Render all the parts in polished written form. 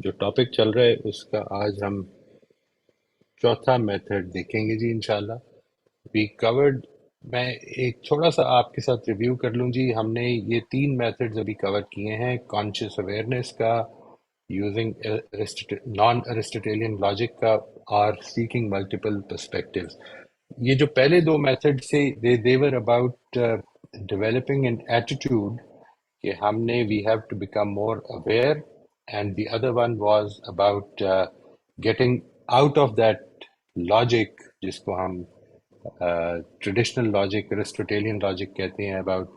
جو ٹاپک چل رہا ہے اس کا آج ہم چوتھا میتھڈ دیکھیں گے جی انشاءاللہ. وی کورڈ، میں ایک تھوڑا سا آپ کے ساتھ ریویو کر لوں جی. ہم نے یہ تین میتھڈز ابھی کور کیے ہیں: کانشیس اویئرنیس کا، یوزنگ نان ارسٹوٹیلین لاجک کا، اور سیکنگ ملٹیپل پرسپیکٹیوز. یہ جو پہلے دو میتھڈ سے they were about developing an attitude کہ ہم نے we have to become more aware, and the other one was about getting out of that logic جس کو ہم ٹریڈیشنل لاجک ارسٹوٹیلین لاجک کہتے ہیں، about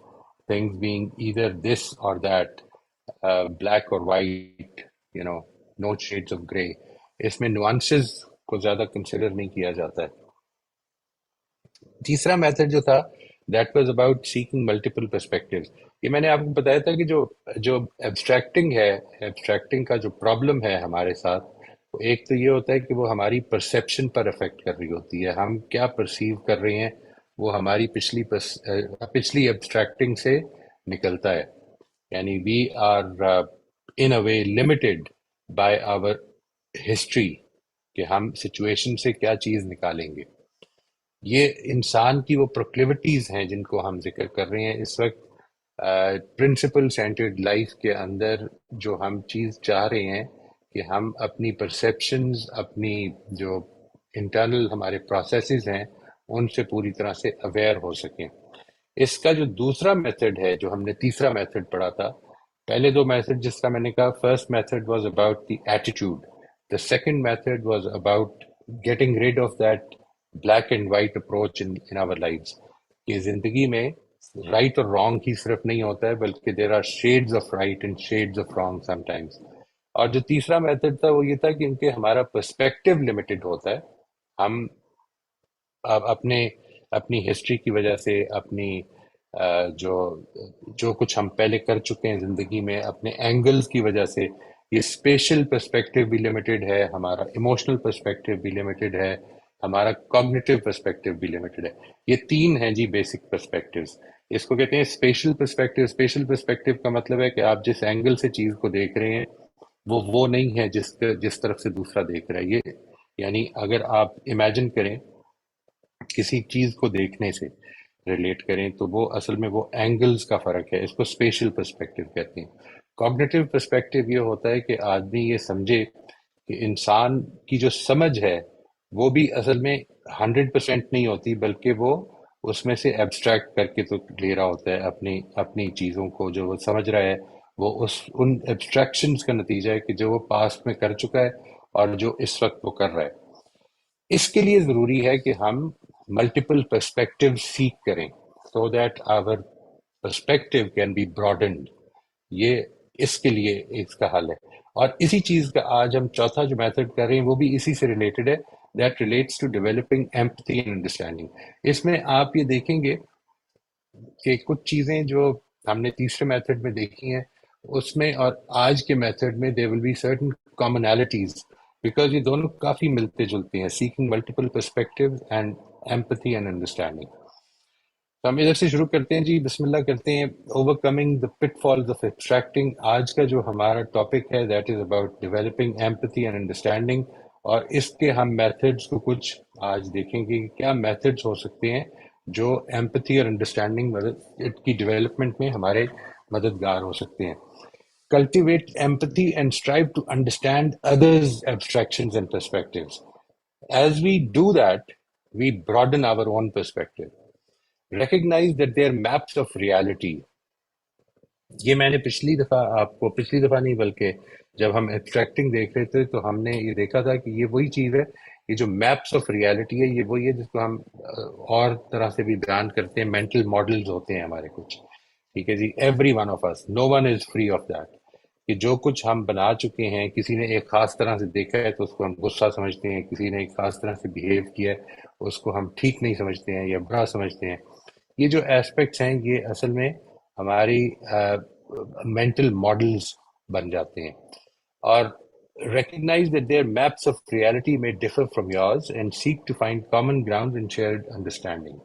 things being either this or that, black or white, no shades of grey. اس میں nuances کو زیادہ consider نہیں کیا جاتا ہے. تیسرا میتھڈ جو تھا that was about seeking multiple perspectives. یہ میں نے آپ کو بتایا تھا کہ جو ایبسٹریکٹنگ ہے، ایبسٹریکٹنگ کا جو پرابلم ہے ہمارے ساتھ، ایک تو یہ ہوتا ہے کہ وہ ہماری پرسیپشن پر افیکٹ کر رہی ہوتی ہے. ہم کیا پرسیو کر رہے ہیں وہ ہماری پچھلی ایبسٹریکٹنگ سے نکلتا ہے. یعنی we are in a way limited by our history کہ ہم سچویشن سے کیا چیز نکالیں گے. یہ انسان کی وہ پروکلیوٹیز ہیں جن کو ہم ذکر کر رہے ہیں اس وقت. پرنسپل سینٹرڈ لائف کے اندر جو ہم چیز چاہ رہے ہیں کہ ہم اپنی پرسیپشنز، اپنی جو انٹرنل ہمارے پروسیسز ہیں ان سے پوری طرح سے اویئر ہو سکیں. اس کا جو دوسرا میتھڈ ہے، جو ہم نے تیسرا میتھڈ پڑھا تھا، پہلے دو میتھڈ جس کا میں نے کہا، first method was about the attitude, the second method was about getting rid of that black and white approach in our lives. کہ زندگی میں رائٹ اور رانگ ہی صرف نہیں ہوتا ہے بلکہ there are shades of right and shades of wrong sometimes. اور جو تیسرا میتھڈ تھا وہ یہ تھا کہ ان کے ہمارا پرسپیکٹو لمیٹڈ ہوتا ہے. ہم اپنی ہسٹری کی وجہ سے، اپنی جو کچھ ہم پہلے کر چکے ہیں زندگی میں، اپنے اینگلز کی وجہ سے، یہ اسپیشل پرسپیکٹو بھی لمیٹڈ ہے، ہمارا ایموشنل پرسپیکٹو بھی لمیٹڈ ہے، ہمارا کوگنیٹو پرسپیکٹو بھی لمیٹڈ ہے. یہ تین ہیں جی بیسک پرسپیکٹیوز. اس کو کہتے ہیں اسپیشل پرسپیکٹو. اسپیشل پرسپیکٹو کا مطلب ہے کہ آپ جس اینگل سے چیز کو دیکھ رہے ہیں وہ نہیں ہے جس طرف سے دوسرا دیکھ رہا ہے. یہ یعنی اگر آپ امیجن کریں، کسی چیز کو دیکھنے سے ریلیٹ کریں، تو وہ اصل میں وہ اینگلز کا فرق ہے. اس کو اسپیشل پرسپیکٹو کہتے ہیں. کوگنیٹو پرسپیکٹو یہ ہوتا ہے کہ آدمی یہ سمجھے کہ انسان کی جو سمجھ ہے وہ بھی اصل میں 100% نہیں ہوتی، بلکہ وہ اس میں سے ایبسٹریکٹ کر کے تو لے رہا ہوتا ہے اپنی چیزوں کو. جو وہ سمجھ رہا ہے وہ ان ایبسٹریکشنز کا نتیجہ ہے کہ جو وہ پاسٹ میں کر چکا ہے اور جو اس وقت وہ کر رہا ہے. اس کے لیے ضروری ہے کہ ہم ملٹیپل پرسپیکٹیو سیکھ کریں so that our perspective can be broadened. یہ اس کے لیے اس کا حل ہے. اور اسی چیز کا آج ہم چوتھا جو میتھڈ کر رہے ہیں وہ بھی اسی سے ریلیٹڈ ہے. That relates to developing empathy and understanding. اس میں آپ یہ دیکھیں گے کہ کچھ چیزیں جو ہم نے تیسرے میتھڈ میں دیکھی ہیں اس میں اور آج کے میتھڈ میں there will be certain commonalities because یہ دونوں کافی ملتے جلتے ہیں. Seeking multiple perspective and empathy and understanding. تو ہم ادھر سے شروع کرتے ہیں جی، بسم اللہ کرتے ہیں. Overcoming the pitfalls of abstracting. آج کا جو ہمارا ٹاپک ہے that is about developing empathy and understanding. اور اس کے ہم میتھڈس کو کچھ آج دیکھیں گے کہ کیا میتھڈس ہو سکتے ہیں جو ایمپتھی اور انڈرسٹینڈنگ کی ڈیولپمنٹ میں ہمارے مددگار ہو سکتے ہیں. Cultivate empathy and strive to understand others' abstractions and perspectives. As we do that, we broaden our own perspective. Recognize that they are maps of reality. یہ میں نے پچھلی دفعہ نہیں بلکہ جب ہم ایبسٹریکٹنگ دیکھ رہے تھے تو ہم نے یہ دیکھا تھا کہ یہ وہی چیز ہے، یہ جو میپس آف ریالٹی ہے، یہ وہی ہے جس کو ہم اور طرح سے بھی بیان کرتے ہیں. مینٹل ماڈلز ہوتے ہیں ہمارے کچھ، ٹھیک ہے جی. Every one of us, no one is free of that. کہ جو کچھ ہم بنا چکے ہیں، کسی نے ایک خاص طرح سے دیکھا ہے تو اس کو ہم غصہ سمجھتے ہیں، کسی نے ایک خاص طرح سے بیہیو کیا ہے اس کو ہم ٹھیک نہیں سمجھتے ہیں یا برا سمجھتے ہیں. یہ جو ایسپیکٹس ہیں یہ اصل میں ہماری مینٹل ماڈلز بن جاتے ہیں. اور recognize that their maps of reality may differ from yours and seek to find common grounds and shared understanding.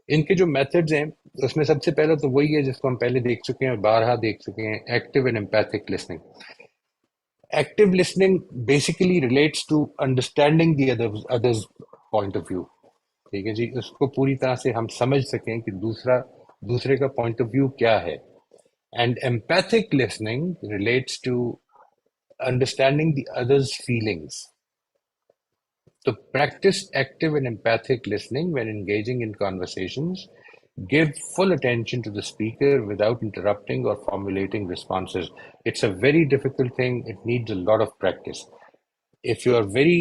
ان کے جو میتھڈز ہیں اس میں سب سے پہلا تو وہی ہے جس کو ہم پہلے دیکھ چکے ہیں اور بارہا دیکھ چکے ہیں، active and empathic listening. Active listening basically relates to understanding the other's point of view. ٹھیک ہے جی، اس کو پوری طرح سے ہم سمجھ سکیں کہ دوسرے کا پوائنٹ آف ویو کیا ہے. And empathic listening relates to understanding the other's feelings. So practice active and empathic listening when engaging in conversations. Give full attention to the speaker without interrupting or formulating responses. It's a very difficult thing. It needs a lot of practice. If you are very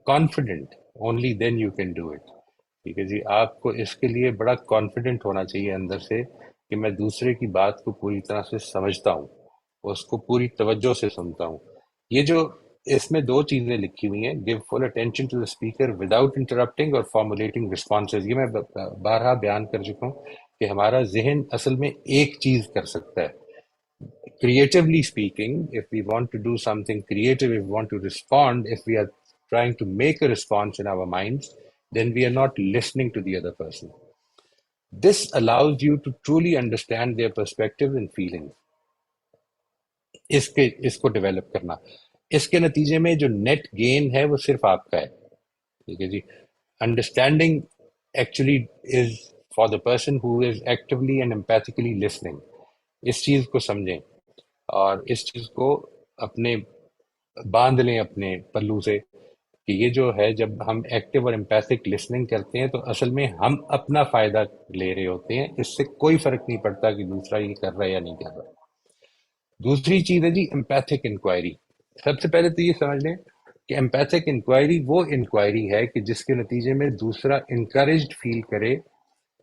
confident, only then you can do it. ٹھیک ہے جی، آپ کو اس کے لیے بڑا confident ہونا چاہیے اندر سے کہ میں دوسرے کی بات کو پوری طرح سے سمجھتا ہوں، اس کو پوری توجہ سے سنتا ہوں. یہ جو اس میں دو چیزیں لکھی ہوئی ہیں، give full attention to the speaker without interrupting اور فارمولیٹنگ رسپانسز، یہ میں بارہا بیان کر چکا ہوں کہ ہمارا ذہن اصل میں ایک چیز کر سکتا ہے. Creatively speaking, if we want to do something creative, if we want to respond, if we are trying to make a response in our minds, then we are not listening to the other person. This allows you to truly understand their perspectives and feelings. اس کو develop کرنا، اس کے نتیجے میں جو net gain ہے وہ صرف آپ کا ہے. ٹھیک ہے جی. Understanding actually is for the person who is actively and empathically listening. اس چیز کو سمجھیں اور اس چیز کو اپنے باندھ لیں اپنے پلو سے کہ یہ جو ہے، جب ہم ایکٹیو اور امپیتھک لسننگ کرتے ہیں تو اصل میں ہم اپنا فائدہ لے رہے ہوتے ہیں، اس سے کوئی فرق نہیں پڑتا کہ دوسرا یہ کر رہا ہے یا نہیں کر رہا. دوسری چیز ہے جی ایمپیتھک انکوائری. سب سے پہلے تو یہ سمجھ لیں کہ ایمپیتھک انکوائری وہ انکوائری ہے کہ جس کے نتیجے میں دوسرا انکریجڈ فیل کرے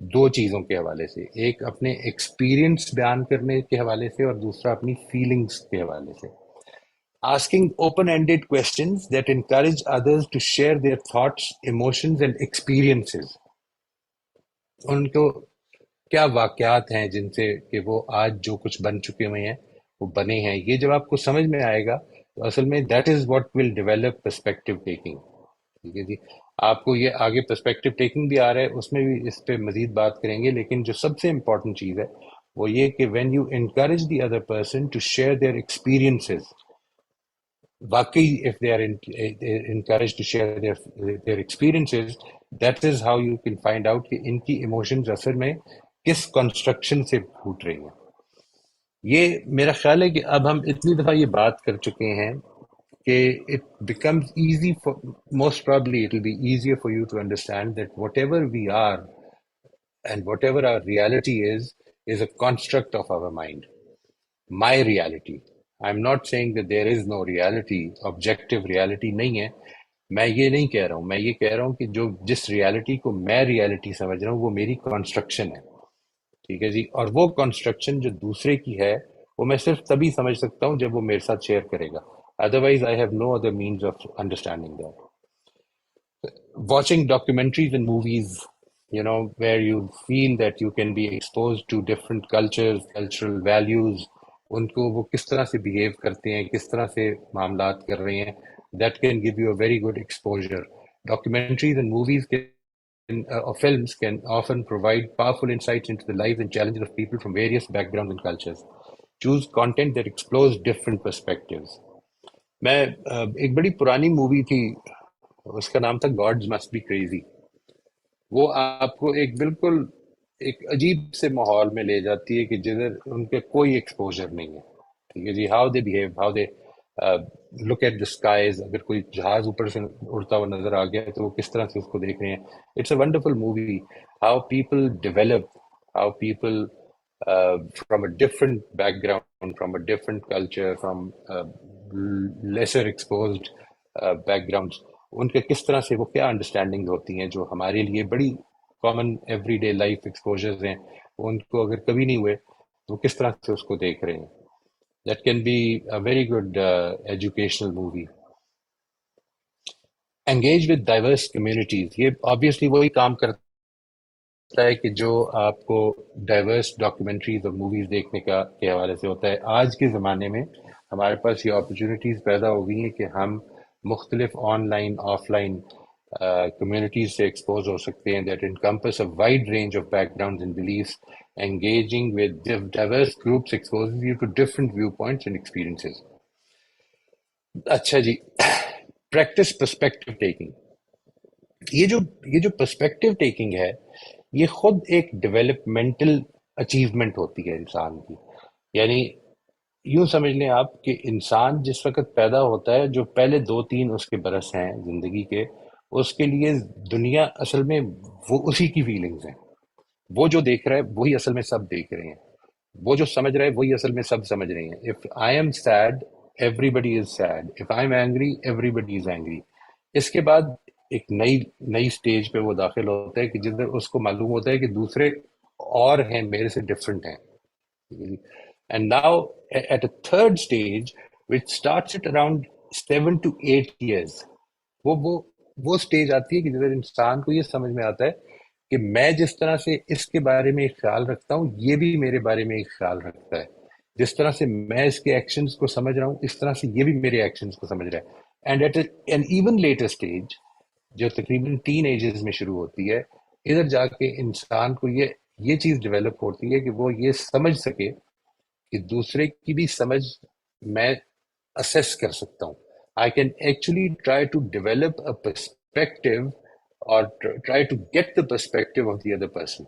دو چیزوں کے حوالے سے، ایک اپنے ایکسپیرینس بیان کرنے کے حوالے سے اور دوسرا اپنی فیلنگس کے حوالے سے. Asking open-ended questions that encourage others to share their thoughts, emotions and experiences. ان کو کیا واقعات ہیں جن سے کہ وہ آج جو کچھ بن چکے ہوئے ہیں وہ بنے ہیں، یہ جب آپ کو سمجھ میں آئے گا تو اصل میں that is what will develop perspective taking. ٹھیک ہے جی. آپ کو یہ آگے پرسپیکٹو ٹیکنگ بھی آ رہا ہے، اس میں بھی اس پہ مزید بات کریں گے، لیکن جو سب سے امپورٹنٹ چیز ہے وہ یہ کہ when you encourage the other person to share their experiences, واقعی if they are encouraged to share their experiences, that is how you can find out کہ ان کی ایموشنز اثر میں کس کنسٹرکشن سے پھوٹ رہی ہیں. یہ میرا خیال ہے کہ اب ہم اتنی دفعہ یہ بات کر چکے ہیں کہ it becomes easy for, most probably it will be easier for you to understand that whatever we are and whatever our reality is a construct of our mind. My reality. I'm not saying that there is no reality, objective reality نہیں ہے. میں یہ نہیں کہہ رہا ہوں، میں یہ کہہ رہا ہوں کہ جو جس ریالٹی کو میں ریالٹی سمجھ رہا ہوں وہ میری کنسٹرکشن ہے. ٹھیک ہے جی. اور وہ کنسٹرکشن جو دوسرے کی ہے وہ میں صرف تبھی سمجھ سکتا ہوں جب وہ میرے ساتھ شیئر کرے گا. Otherwise I have no other means of understanding that. Watching documentaries and movies, where you feel that you can be exposed to different cultures, cultural values, ان کو وہ کس طرح سے بیہیو کرتے ہیں، کس طرح سے معاملات کر رہے ہیں، that can give you a very good exposure. Documentaries and movies or films can often provide powerful insights into the lives and challenges of people from various backgrounds and cultures. Choose content that explores different perspectives. میں ایک بڑی پرانی movie تھی، اس کا نام تھا God's must be crazy. وہ آپ کو ایک بالکل ایک عجیب سے ماحول میں لے جاتی ہے کہ جدھر ان کے کوئی ایکسپوجر نہیں ہے. ٹھیک ہے جی. How they behave, how they look at the skies. اگر کوئی جہاز اوپر سے اڑتا ہوا نظر آ گیا تو وہ کس طرح سے اس کو دیکھ رہے ہیں. It's a wonderful movie. How people develop, how people from a different background, from a different culture, from lesser exposed backgrounds, ان کے کس طرح سے وہ کیا انڈرسٹینڈنگ ہوتی ہیں جو ہمارے لیے بڑی common every day life exposures ہیں، ان کو اگر کبھی نہیں ہوئے تو کس طرح سے اس کو دیکھ رہے ہیں. That can be a very good educational movie. Engage with diverse communities. یہ آبویسلی وہی کام کرتا ہے کہ جو آپ کو ڈائیورس ڈاکیومنٹریز اور موویز دیکھنے کے حوالے سے ہوتا ہے. آج کے زمانے میں ہمارے پاس یہ اپرچونیٹیز پیدا ہو گئی ہیں کہ ہم مختلف on line of line communities سے ایکسپوز ہو سکتے ہیں that encompass a wide range of backgrounds and beliefs. Engaging with diverse groups exposes you to different viewpoints and experiences. اچھا جی، پریکٹس پرسپیکٹو ٹیکنگ. یہ جو پرسپیکٹو ٹیکنگ ہے، یہ خود ایک ڈیولپمنٹل اچیومنٹ ہوتی ہے انسان کی. یعنی یوں سمجھ لیں آپ کہ انسان جس وقت پیدا ہوتا ہے، جو پہلے 2-3 اس کے برس ہیں زندگی کے، اس کے لیے دنیا اصل میں وہ اسی کی فیلنگز ہیں. وہ جو دیکھ رہا ہے وہی اصل میں سب دیکھ رہے ہیں. وہ جو سمجھ رہا ہے وہی اصل میں سب سمجھ رہے ہیں. If I am sad, everybody is sad. If I am angry, everybody is angry. اس کے بعد ایک نئی سٹیج پہ وہ داخل ہوتا ہے کہ جدھر اس کو معلوم ہوتا ہے کہ دوسرے اور ہیں، میرے سے ڈفرینٹ ہیں. And now at a third stage, which starts at around 7 to 8 years, وہ وہ وہ اسٹیج آتی ہے کہ جدھر انسان کو یہ سمجھ میں آتا ہے کہ میں جس طرح سے اس کے بارے میں ایک خیال رکھتا ہوں، یہ بھی میرے بارے میں ایک خیال رکھتا ہے. جس طرح سے میں اس کے ایکشنز کو سمجھ رہا ہوں، اس طرح سے یہ بھی میرے ایکشنز کو سمجھ رہا ہے. And at an even later stage, جو تقریباً ٹین ایجز میں شروع ہوتی ہے، ادھر جا کے انسان کو یہ چیز ڈیولپ ہوتی ہے کہ وہ یہ سمجھ سکے کہ دوسرے کی بھی سمجھ میں اسیس کر سکتا ہوں. I can actually try to develop a perspective اور try to get the perspective of the other person.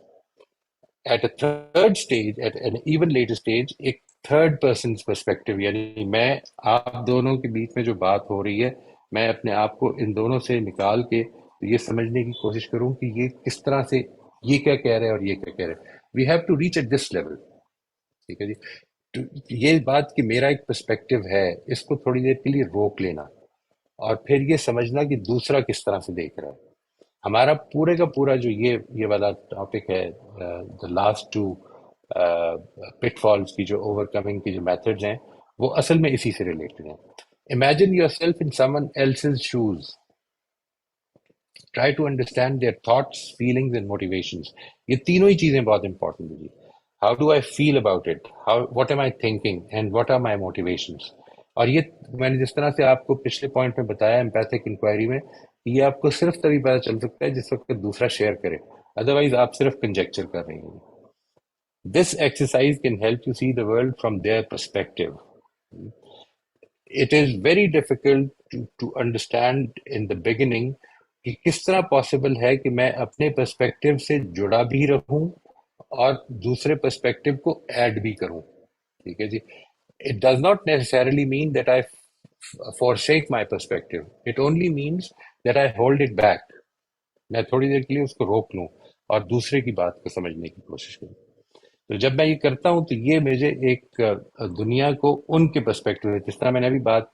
At a third stage, at an even later stage, ایک تھرڈ پرسنس پرسپیکٹو، یعنی میں آپ دونوں کے بیچ میں جو بات ہو رہی ہے، میں اپنے آپ کو ان دونوں سے نکال کے یہ سمجھنے کی کوشش کروں کہ یہ کس طرح سے، یہ کیا کہہ رہے ہیں اور یہ کیا کہہ رہے ہیں. We have to reach at this level. ٹھیک ہے جی. تو یہ بات کہ میرا ایک پرسپیکٹو ہے، اس کو تھوڑی دیر کے لیے روک لینا اور پھر یہ سمجھنا کہ دوسرا کس طرح سے دیکھ رہا ہے. ہمارا پورے کا پورا جو یہ والا ٹاپک ہے، the last to put falls کی، جو اوور کمنگ کی جو میتھڈز ہیں، وہ اصل میں اسی سے ریلیٹڈ ہیں. Imagine yourself in someone else's shoes. Try to understand their thoughts, feelings and motivations. یہ تینوں ہی چیزیں بہت امپورٹنٹ ہیں جی. How do I feel about it, what am I thinking, and what are my motivations. اور یہ میں نے جس طرح سے آپ کو پچھلے پوائنٹ میں بتایا ایمپیتھک انکوائری میں، یہ آپ کو صرف تبھی پتہ چل سکتا ہے جس وقت دوسرا شیئر کرے، ادروائز آپ صرف کنجیکچر کر رہے ہیں. This exercise can help you see the world from their perspective. It is very difficult to understand in the beginning کہ کس طرح پاسبل ہے کہ میں اپنے پرسپیکٹو سے جڑا بھی رہوں اور دوسرے پرسپیکٹو کو ایڈ بھی کروں. ٹھیک ہے جی. It does not necessarily mean that I forsake my perspective. It only means that I hold it back. میں تھوڑی دیر کے لیے اس کو روک لوں اور دوسرے کی بات کو سمجھنے کی کوشش کروں. تو جب میں یہ کرتا ہوں تو یہ مجھے ایک دنیا کو ان کے پرسپیکٹو، جس طرح میں نے ابھی بات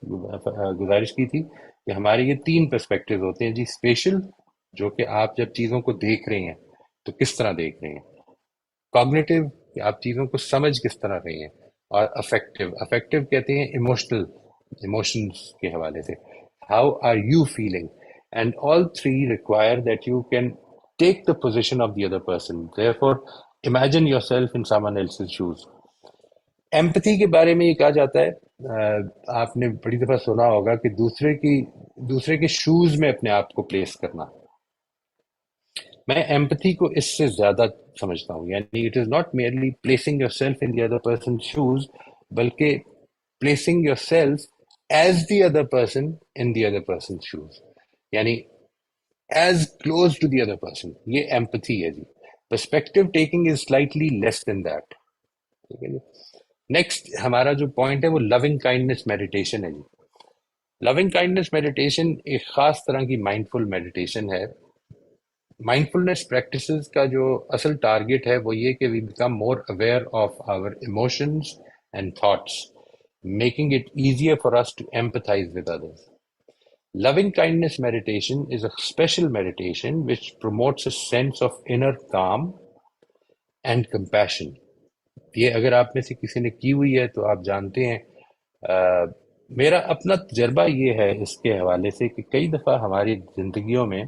گزارش کی تھی کہ ہمارے یہ 3 پرسپیکٹو ہوتے ہیں جی. اسپیشل، جو کہ آپ جب چیزوں کو دیکھ رہے ہیں تو کس طرح دیکھ رہے ہیں. کوگنیٹو، کہ آپ چیزوں کو سمجھ کس طرح رہے ہیں. اور افیکٹو کہتے ہیں ایموشنز کے حوالے سے، how are you feeling. And all 3 require that you can take the position of the other person. Therefore imagine yourself in someone else's shoes. Empathy کے بارے میں یہ کہا جاتا ہے، آپ نے بڑی دفعہ سنا ہوگا کہ دوسرے کے شوز میں اپنے آپ کو پلیس کرنا. میں ایمپتھی کو اس سے زیادہ سمجھتا ہوں. یعنی it is not merely placing yourself in the other person shoes, بلکہ placing yourself as the other person in the other person shoes. یعنی as close to the other person. یہ empathy ہے جی. Perspective taking is slightly less than that. ٹھیک ہے جی. Next ہمارا جو point ہے وہ لونگ کائنڈنس میڈیٹیشن ہے جی. لونگ کائنڈنس میڈیٹیشن ایک خاص طرح کی مائنڈ فل میڈیٹیشن ہے. مائنڈ فلنس پریکٹسز کا جو اصل ٹارگیٹ ہے وہ یہ کہ we become more aware of our emotions and thoughts, making it easier for us to empathize with others. Loving kindness meditation is a special meditation which promotes a sense of inner calm and compassion. یہ اگر آپ میں سے کسی نے کی ہوئی ہے تو آپ جانتے ہیں. میرا اپنا تجربہ یہ ہے اس کے حوالے سے کہ کئی دفعہ ہماری زندگیوں میں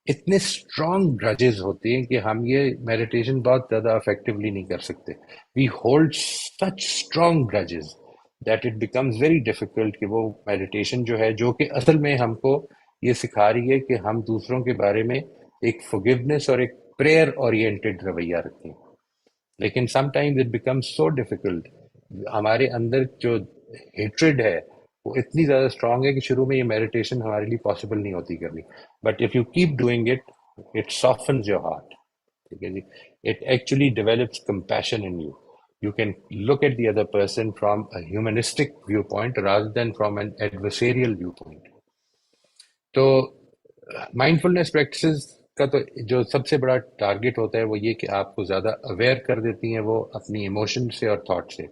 اتنے اسٹرانگ گرجز ہوتے ہیں کہ ہم یہ میڈیٹیشن بہت زیادہ افیکٹولی نہیں کر سکتے. We hold such strong grudges that it becomes very difficult کہ وہ میڈیٹیشن جو ہے، جو کہ اصل میں ہم کو یہ سکھا رہی ہے کہ ہم دوسروں کے بارے میں ایک forgiveness اور ایک prayer oriented رویہ رکھیں. لیکن sometimes it becomes so difficult. ہمارے اندر جو hatred ہے وہ اتنی زیادہ اسٹرانگ ہے کہ شروع میں یہ میڈیٹیشن ہمارے لیے پاسبل نہیں ہوتی کرنی، but if you keep doing it softens your heart. ٹھیک ہے جی. It actually develops compassion in you. You can look at the other person from a humanistic viewpoint rather than from an adversarial viewpoint. تو مائنڈفلنس practices کا تو جو سب سے بڑا target ہوتا ہے وہ یہ کہ آپ کو زیادہ اویئر کر دیتی ہیں وہ اپنی ایموشن سے اور تھاٹ سے،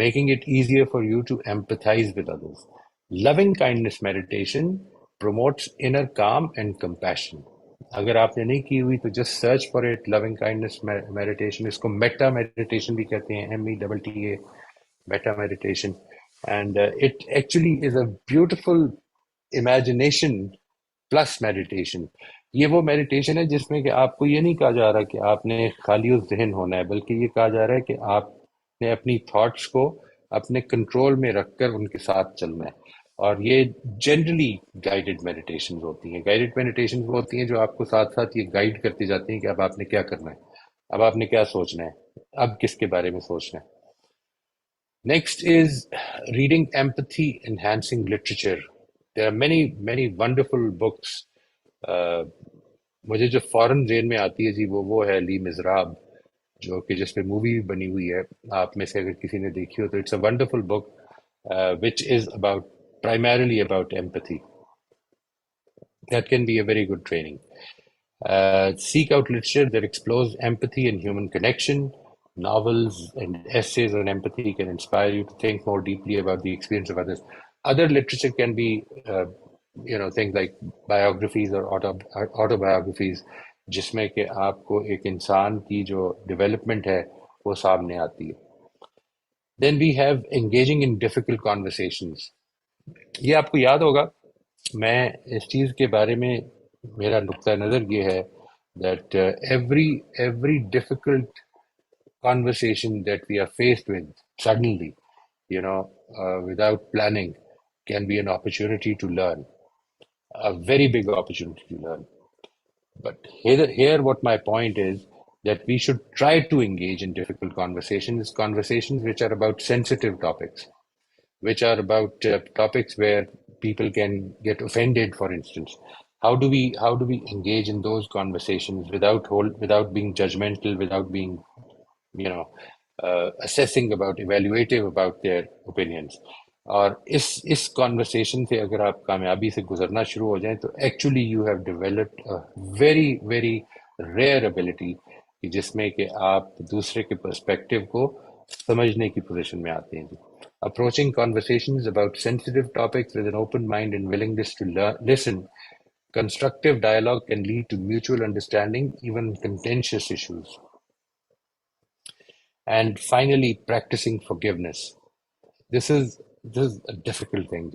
making it easier for you to empathize with others. Loving kindness meditation promotes inner calm and compassion. اگر آپ نے نہیں کی ہوئی تو just search for it, loving kindness meditation. اس کو میٹا میڈیٹیشن بھی کہتے ہیں، METTA، metta meditation. And it actually is a beautiful imagination plus meditation. یہ وہ میڈیٹیشن ہے جس میں کہ آپ کو یہ نہیں کہا جا رہا کہ آپ نے خالی ذہن ہونا ہے، بلکہ یہ کہا جا رہا ہے کہ آپ نے اپنی تھاٹس کو اپنے کنٹرول میں رکھ کر ان کے ساتھ چلنا ہے. اور یہ جنرلی گائیڈڈ میڈیٹیشن ہوتی ہیں. گائیڈڈ میڈیٹیشن وہ ہوتی ہیں جو آپ کو ساتھ ساتھ یہ گائیڈ کرتی جاتی ہیں کہ اب آپ نے کیا کرنا ہے، اب آپ نے کیا سوچنا ہے، اب کس کے بارے میں سوچنا ہے. Next is reading empathy enhancing literature. There are many many wonderful books. مجھے جو فوراً ذہن میں آتی ہے جی وہ ہے لی مزراب، جو کہ جس پہ مووی بھی بنی ہوئی ہے. آپ میں سے اگر کسی نے دیکھی ہو تو it's a wonderful book which is primarily about empathy. That can be a very good training. Seek out literature that explores empathy and human connection. Novels and essays on empathy can inspire you to think more deeply about the experience of others. Other literature can be, things like biographies or autobiographies, جس میں کہ آپ کو ایک انسان کی جو development ہے وہ سامنے آتی ہے. Then we have engaging in difficult conversations. یہ آپ کو یاد ہوگا، میں اس چیز کے بارے میں میرا نقطہ نظر یہ ہے that every difficult conversation that we are faced with suddenly, without planning, can be an opportunity to learn, a very big opportunity to learn. But here what my point is, that we should try to engage in difficult conversations which are about sensitive topics, which are about topics where people can get offended, for instance. How do we engage in those conversations without being judgmental, without being, assessing evaluative about their opinions. اور اس conversation سے اگر آپ کامیابی سے گزرنا شروع ہو جائیں تو actually you have developed very very rare ability, جس میں کہ آپ دوسرے کے پرسپیکٹیو کو سمجھنے کی پوزیشن میں آتے ہیں. Approaching conversations about sensitive topics with an open mind and willingness to listen, constructive dialogue can lead to mutual understanding, even contentious issues. And finally, practicing forgiveness. This is a difficult thing.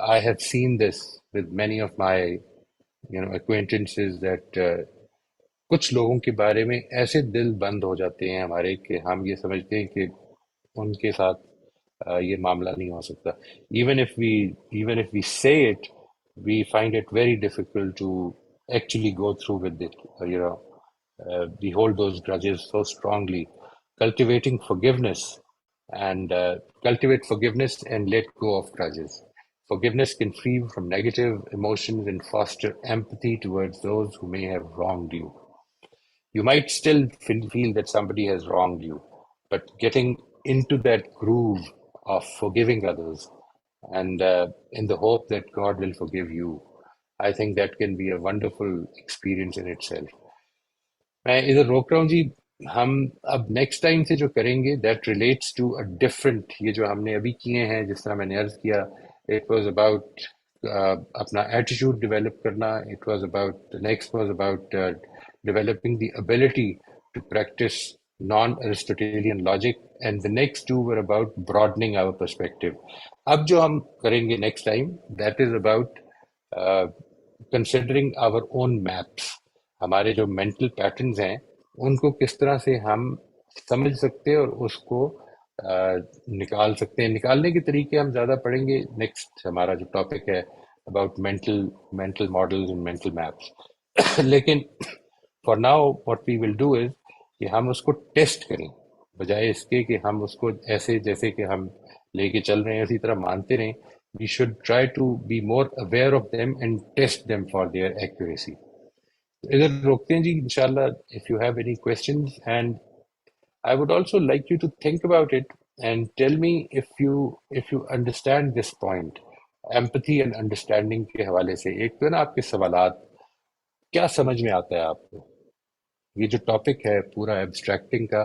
I have seen this with many of my acquaintances that کچھ لوگوں کے بارے میں ایسے دل بند ہو جاتے ہیں ہمارے کہ ہم یہ سمجھتے ہیں کہ ان کے ساتھ یہ معاملہ نہیں ہو سکتا. even if we say it, we find it very difficult to actually go through with it. We hold those grudges so strongly. Cultivate forgiveness and let go of grudges. Forgiveness can free you from negative emotions and foster empathy towards those who may have wronged you. You might still feel that somebody has wronged you, but getting into that groove of forgiving others and in the hope that God will forgive you, I think that can be a wonderful experience in itself. میں ادھر روک رہا ہوں جی. ہم اب next time سے جو کریں گے that relates to a different, یہ جو ہم نے ابھی کیے ہیں جس طرح میں نے عرض کیا، اٹ واز اباؤٹ اپنا ایٹیٹیوڈ ڈیولپ کرنا. It was about next was about developing the ability to practice non-Aristotelian logic, and the next two were about broadening our perspective. اب جو ہم کریں گے next time that is about considering our own maps. ہمارے جو mental patterns ہیں ان کو کس طرح سے ہم سمجھ سکتے ہیں اور اس کو نکال سکتے ہیں. نکالنے کے طریقے ہم زیادہ پڑھیں گے نیکسٹ. ہمارا جو ٹاپک ہے about mental models and mental maps. لیکن for now what we will do is کہ ہم اس کو ٹیسٹ کریں، بجائے اس کے کہ ہم اس کو ایسے جیسے کہ ہم لے کے چل رہے ہیں اسی طرح مانتے رہیں. We should try to be more aware of them and test them for their accuracy. ادھر روکتے ہیں جی انشاءاللہ. If you have any questions, and I would also like you to think about it and tell me if you understand this point. Empathy and understanding کے حوالے سے ایک تو نا آپ کے سوالات کیا سمجھ میں آتا ہے آپ کو؟ یہ جو ٹاپک ہے پورا ایبسٹریکٹنگ کا،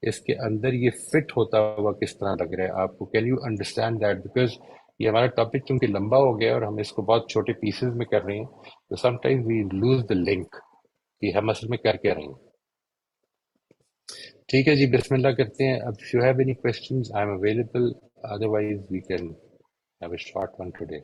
اس کے اندر یہ فٹ ہوتا ہوا کس طرح لگ رہا ہے آپ کو؟ Can you understand that? Because یہ ہمارا ٹاپک چونکہ لمبا ہو گیا اور ہم اس کو بہت چھوٹے پیسز میں کر رہے ہیں، تو sometime we lose the link کہ ہم اصل میں کر کے رہے ہیں. ٹھیک ہے جی، بسم اللہ کرتے ہیں. اب you have any questions I am available, otherwise we can have a short one today.